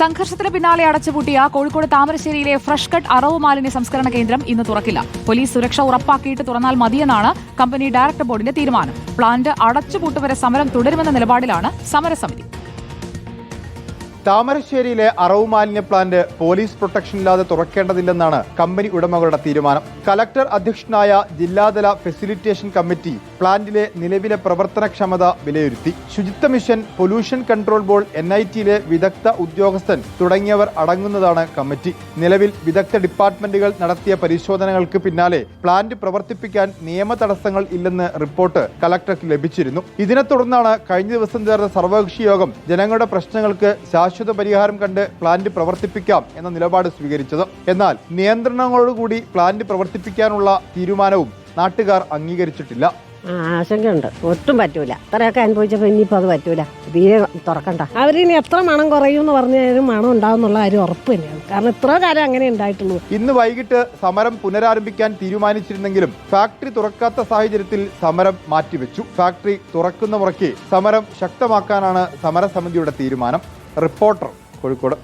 സംഘർഷത്തിന് പിന്നാലെ അടച്ചുപൂട്ടിയ Kozhikode താമരശ്ശേരിയിലെ fresh cut അറവ് മാലിന്യ സംസ്കരണ കേന്ദ്രം ഇന്ന് തുറക്കില്ല. പോലീസ് സുരക്ഷ ഉറപ്പാക്കിയിട്ട് തുറന്നാൽ മതിയെന്നാണ് കമ്പനി ഡയറക്ടർ ബോർഡിന്റെ തീരുമാനം. പ്ലാന്റ് അടച്ചുപൂട്ടുവരെ സമരം തുടരുമെന്ന നിലപാടിലാണ് സമരസമിതി. താമരശ്ശേരിയിലെ അറവ് മാലിന്യ പ്ലാന്റ് പോലീസ് പ്രൊട്ടക്ഷനില്ലാതെ തുറക്കേണ്ടതില്ലെന്നാണ് കമ്പനി ഉടമകളുടെ തീരുമാനം. കലക്ടർ അധ്യക്ഷനായ ജില്ലാതല ഫെസിലിറ്റേഷൻ കമ്മിറ്റി പ്ലാന്റിലെ നിലവിലെ പ്രവർത്തനക്ഷമത വിലയിരുത്തി. ശുചിത്വ മിഷൻ, പൊല്യൂഷൻ കൺട്രോൾ ബോർഡ്, NITയിലെ വിദഗ്ധ ഉദ്യോഗസ്ഥൻ തുടങ്ങിയവർ അടങ്ങുന്നതാണ് കമ്മിറ്റി. നിലവിൽ വിദഗ്ധ ഡിപ്പാർട്ട്മെന്റുകൾ നടത്തിയ പരിശോധനകൾക്ക് പിന്നാലെ പ്ലാന്റ് പ്രവർത്തിപ്പിക്കാൻ നിയമ തടസ്സങ്ങൾ ഇല്ലെന്ന് റിപ്പോർട്ട് കലക്ടർക്ക് ലഭിച്ചിരുന്നു. ഇതിനെ തുടർന്നാണ് കഴിഞ്ഞ ദിവസം ചേർന്ന സർവകക്ഷി യോഗം ജനങ്ങളുടെ പ്രശ്നങ്ങൾക്ക് ശാശ്വത പരിഹാരം കണ്ട് പ്ലാന്റ് പ്രവർത്തിപ്പിക്കാം എന്ന നിലപാട് സ്വീകരിച്ചത്. എന്നാൽ നിയന്ത്രണങ്ങളോടുകൂടി പ്ലാന്റ് പ്രവർത്തിപ്പിക്കാനുള്ള തീരുമാനവും നാട്ടുകാർ അംഗീകരിച്ചിട്ടില്ല. ആശങ്കയുണ്ട്, ഒട്ടും പറ്റൂല. ഇത്രയൊക്കെ അനുഭവിച്ചപ്പോൾ ഇനിയിപ്പോൾ അത് പറ്റൂല, തീരെ തുറക്കണ്ട. അവരിനി എത്ര മണം കുറയും എന്ന് പറഞ്ഞാലും മണം ഉണ്ടാവും എന്നുള്ള കാര്യം ഉറപ്പ് തന്നെയാണ്. കാരണം ഇത്ര കാലം അങ്ങനെ ഉണ്ടായിട്ടുള്ളൂ. ഇന്ന് വൈകിട്ട് സമരം പുനരാരംഭിക്കാൻ തീരുമാനിച്ചിരുന്നെങ്കിലും ഫാക്ടറി തുറക്കാത്ത സാഹചര്യത്തിൽ സമരം മാറ്റിവെച്ചു. ഫാക്ടറി തുറക്കുന്ന മുറയ്ക്ക് സമരം ശക്തമാക്കാനാണ് സമരസമിതിയുടെ തീരുമാനം. റിപ്പോർട്ടർ, കോഴിക്കോട്.